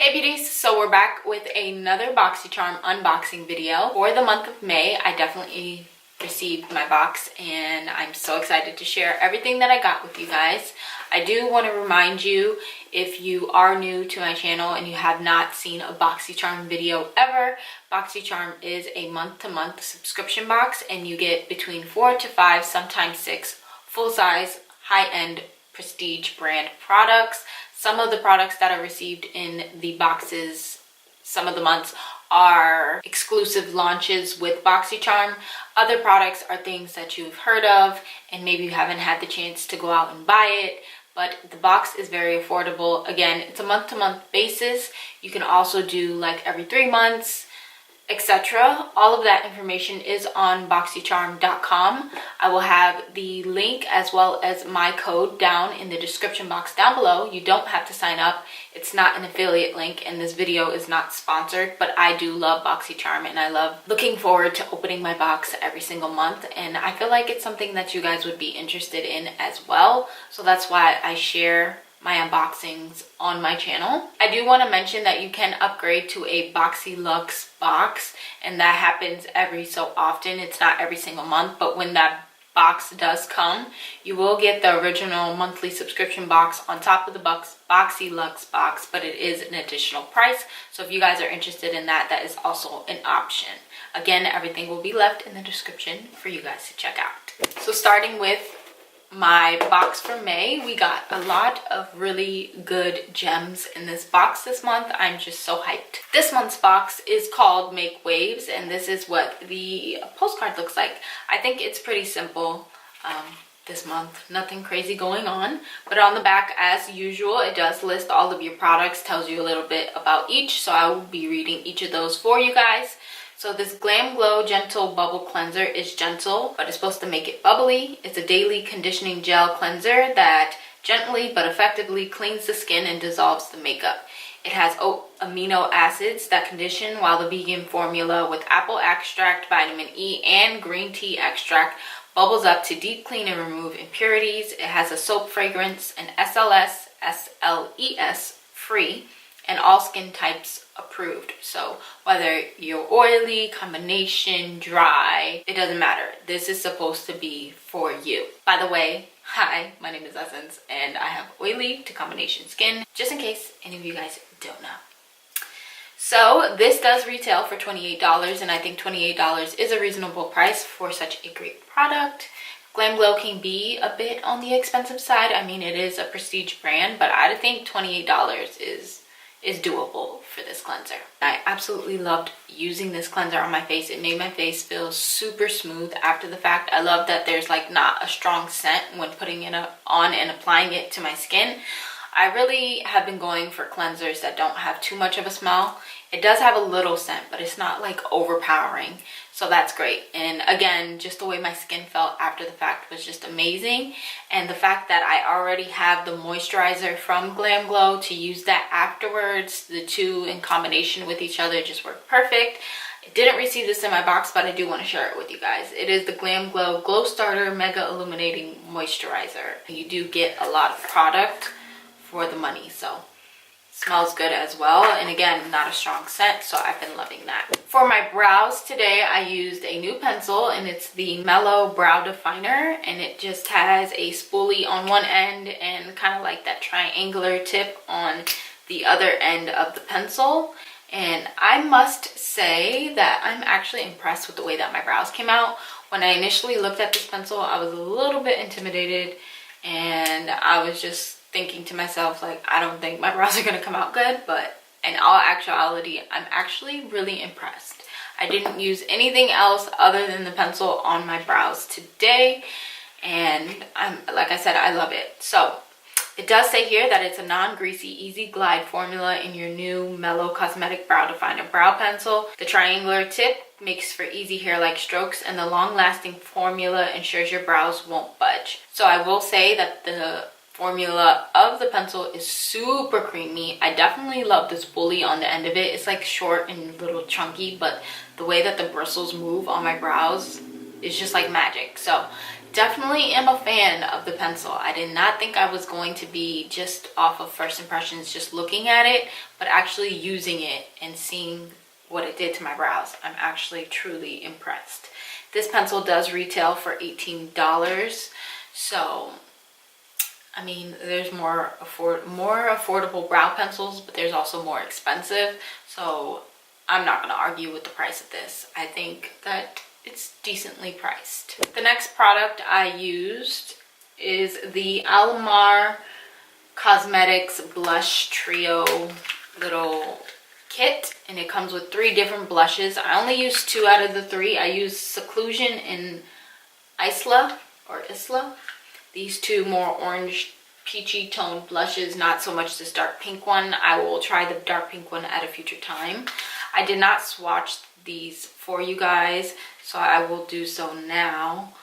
Hey beauties, so we're back with another Boxycharm unboxing video. For the month of May, I definitely received my box and I'm so excited to share everything that I got with you guys. I do want to remind you, if you are new to my channel and you have not seen a Boxycharm video ever, Boxycharm is a month-to-month subscription box and you get between 4 to 5, sometimes 6 full-size, high-end prestige brand products. Some of the products that are received in the boxes some of the months are exclusive launches with Boxycharm. Other products are things that you've heard of and maybe you haven't had the chance to go out and buy it, but the box is very affordable. Again, it's a month-to-month basis. You can also do like every 3 months, etc. All of that information is on boxycharm.com. I will have the link as well as my code down in the description box down below. You don't have to sign up. It's not an affiliate link and this video is not sponsored, but I do love Boxycharm and I love looking forward to opening my box every single month, and I feel like it's something that you guys would be interested in as well. So that's why I share my unboxings on my channel. I do want to mention that you can upgrade to a BOXYLUXE box, and that happens every so often. It's not every single month, but when that box does come, you will get the original monthly subscription box on top of the BOXYLUXE box, but it is an additional price. So if you guys are interested in that, that is also an option. Again, everything will be left in the description for you guys to check out. So starting with my box for May, we got a lot of really good gems in this box this month. I'm just so hyped. This month's box is called Make Waves, and this is what the postcard looks like. I think it's pretty simple this month, nothing crazy going on, but on the back, as usual, it does list all of your products, tells you a little bit about each, so I will be reading each of those for you guys. So this Glam Glow Gentle Bubble Cleanser is gentle, but it's supposed to make it bubbly. It's a daily conditioning gel cleanser that gently but effectively cleans the skin and dissolves the makeup. It has amino acids that condition, while the vegan formula with apple extract, vitamin E, and green tea extract bubbles up to deep clean and remove impurities. It has a soap fragrance, an SLS, SLES free, and all skin types approved. So whether you're oily, combination, dry, it doesn't matter. This is supposed to be for you. By the way, hi, my name is Essence and I have oily to combination skin, just in case any of you guys don't know. So this does retail for $28, and I think $28 is a reasonable price for such a great product. Glam Glow can be a bit on the expensive side. I mean, it is a prestige brand, but I think $28 is doable for this cleanser. I absolutely loved using this cleanser on my face. It made my face feel super smooth after the fact. I love that there's like not a strong scent when putting it on and applying it to my skin. I really have been going for cleansers that don't have too much of a smell. It does have a little scent, but it's not like overpowering, so that's great. And again, just the way my skin felt after the fact was just amazing. And the fact that I already have the moisturizer from Glam Glow to use that afterwards, the two in combination with each other just work perfect. I didn't receive this in my box, but I do want to share it with you guys. It is the Glam Glow Glow Starter Mega Illuminating Moisturizer. You do get a lot of product for the money, so smells good as well, and again, not a strong scent, so I've been loving that. For my brows today, I used a new pencil, and it's the Mellow Brow Definer, and it just has a spoolie on one end and kind of like that triangular tip on the other end of the pencil. And I must say that I'm actually impressed with the way that my brows came out. When I initially looked at this pencil, I was a little bit intimidated, and I was just thinking to myself, like, I don't think my brows are gonna come out good, but in all actuality, I'm actually really impressed. I didn't use anything else other than the pencil on my brows today, and like I said, I love it. So it does say here that it's a non-greasy, easy glide formula in your new Mellow Cosmetic Brow Definer brow pencil. The triangular tip makes for easy hair-like strokes, and the long-lasting formula ensures your brows won't budge. So I will say that the formula of the pencil is super creamy. I definitely love the spoolie on the end of it. It's like short and a little chunky, but the way that the bristles move on my brows is just like magic. So definitely am a fan of the pencil. I did not think I was going to be just off of first impressions, just looking at it, but actually using it and seeing what it did to my brows. I'm actually truly impressed. This pencil does retail for $18. So, I mean, there's more affordable brow pencils, but there's also more expensive. So I'm not going to argue with the price of this. I think that it's decently priced. The next product I used is the Alomar Cosmetics Blush Trio little kit, and it comes with 3 different blushes. I only used 2 out of the 3. I used Seclusion and Isla. These 2 more orange peachy toned blushes, not so much this dark pink one. I will try the dark pink one at a future time. I did not swatch these for you guys, so I will do so now.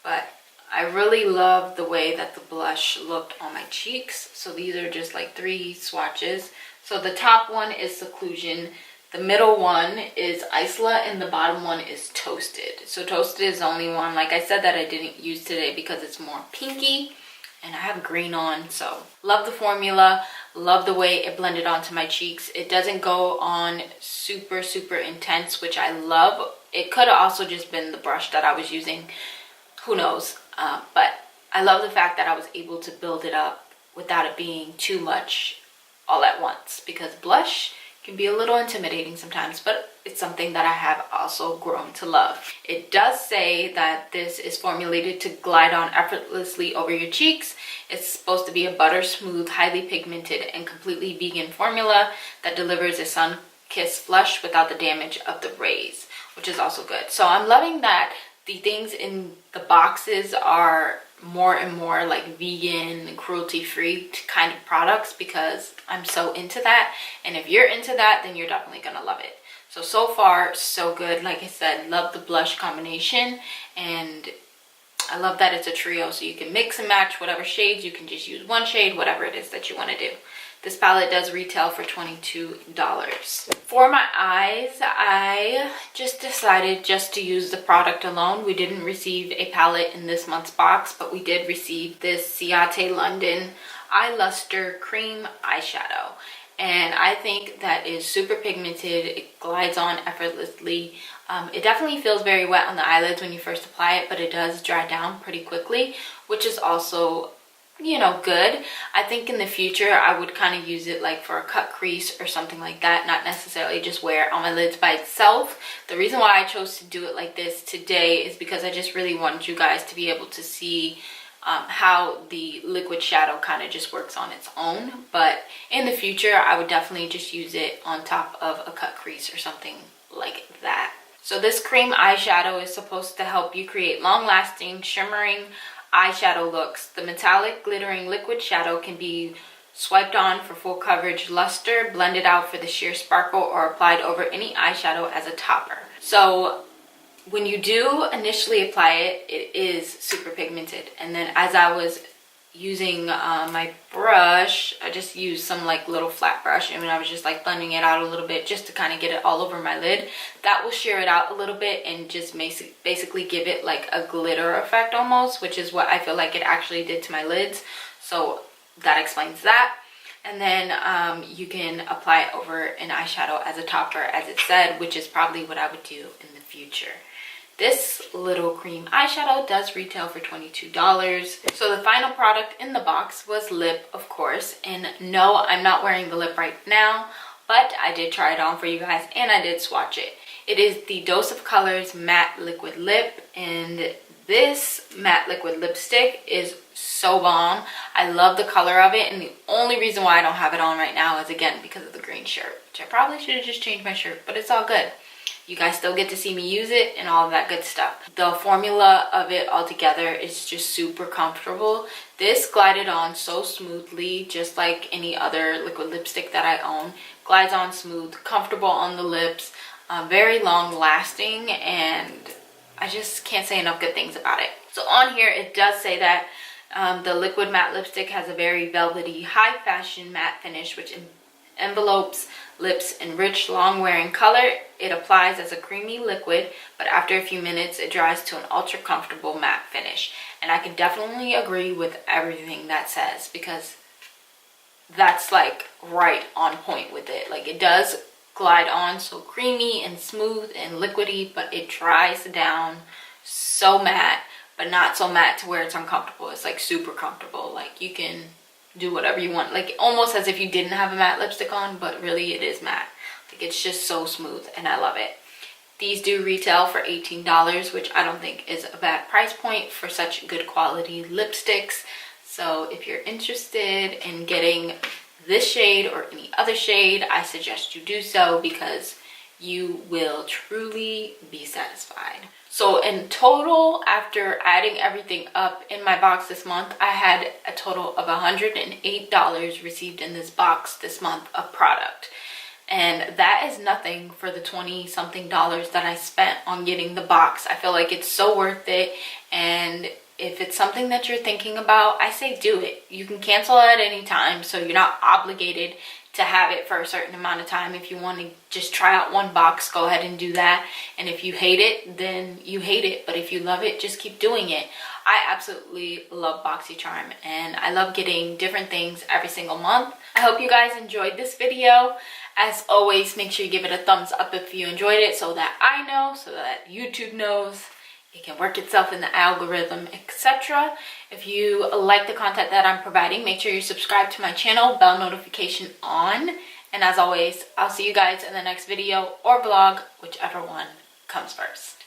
But I really love the way that the blush looked on my cheeks. So these are just like 3 swatches. So the top one is Seclusion, the middle one is Isla, and the bottom one is Toasted. So Toasted is the only one, like I said, that I didn't use today because it's more pinky and I have green on. So love the formula, love the way it blended onto my cheeks. It doesn't go on super intense, which I love. It could have also just been the brush that I was using, who knows, but I love the fact that I was able to build it up without it being too much all at once, because blush can be a little intimidating sometimes, but it's something that I have also grown to love. It does say that this is formulated to glide on effortlessly over your cheeks. It's supposed to be a butter smooth, highly pigmented, and completely vegan formula that delivers a sun-kissed flush without the damage of the rays, which is also good. So I'm loving that the things in the boxes are more and more like vegan, cruelty-free kind of products, because I'm so into that. And if you're into that, then you're definitely gonna love it. So far so good. Like I said, love the blush combination, and I love that it's a trio, so you can mix and match whatever shades. You can just use one shade, whatever it is that you want to do. This palette does retail for $22. For my eyes, I just decided just to use the product alone. We didn't receive a palette in this month's box, but we did receive this Ciate London Eye Luster Cream Eyeshadow. And I think that is super pigmented. It glides on effortlessly. It definitely feels very wet on the eyelids when you first apply it, but it does dry down pretty quickly, which is also, you know, good. I think in the future I would kind of use it like for a cut crease or something like that, not necessarily just wear it on my lids by itself. The reason why I chose to do it like this today is because I just really wanted you guys to be able to see how the liquid shadow kind of just works on its own. But in the future I would definitely just use it on top of a cut crease or something like that. So this cream eyeshadow is supposed to help you create long-lasting shimmering eyeshadow looks. The metallic glittering liquid shadow can be swiped on for full coverage luster, blended out for the sheer sparkle, or applied over any eyeshadow as a topper. So when you do initially apply it, it is super pigmented. And then as I was using my brush, I just used some like little flat brush, and I was just like blending it out a little bit just to kind of get it all over my lid. That will sheer it out a little bit and just basically give it like a glitter effect almost, which is what I feel like it actually did to my lids. So that explains that. And then you can apply it over an eyeshadow as a topper, as it said, which is probably what I would do in the future. This little cream eyeshadow does retail for $22. So the final product in the box was lip, of course. And no, I'm not wearing the lip right now, but I did try it on for you guys and I did swatch it. It is the Dose of Colors Matte Liquid Lip, and this matte liquid lipstick is so bomb. I love the color of it, and the only reason why I don't have it on right now is again because of the green shirt, which I probably should have just changed my shirt, but it's all good. You guys still get to see me use it and all of that good stuff. The formula of it all together is just super comfortable. This glided on so smoothly, just like any other liquid lipstick that I own. Glides on smooth, comfortable on the lips, very long lasting, and I just can't say enough good things about it. So on here it does say that the liquid matte lipstick has a very velvety, high fashion matte finish, which envelopes lips in rich, long-wearing color. It applies as a creamy liquid, but after a few minutes, it dries to an ultra-comfortable matte finish. And I can definitely agree with everything that says, because that's like right on point with it. Like, it does glide on so creamy and smooth and liquidy, but it dries down so matte, but not so matte to where it's uncomfortable. It's like super comfortable. Like, you can do whatever you want, like almost as if you didn't have a matte lipstick on, but really it is matte. Like, it's just so smooth and I love it. These do retail for $18, which I don't think is a bad price point for such good quality lipsticks. So if you're interested in getting this shade or any other shade, I suggest you do so, because you will truly be satisfied. So in total, after adding everything up in my box this month, I had a total of $108 received in this box this month of product. And that is nothing for the 20-something dollars that I spent on getting the box. I feel like it's so worth it. And if it's something that you're thinking about, I say do it. You can cancel at any time, so you're not obligated to have it for a certain amount of time. If you want to just try out one box, go ahead and do that. And if you hate it, then you hate it. But if you love it, just keep doing it. I absolutely love Boxycharm, and I love getting different things every single month. I hope you guys enjoyed this video. As always, make sure you give it a thumbs up if you enjoyed it, so that I know, so that YouTube knows. It can work itself in the algorithm, etc. If you like the content that I'm providing, make sure you subscribe to my channel, bell notification on. And as always, I'll see you guys in the next video or vlog, whichever one comes first.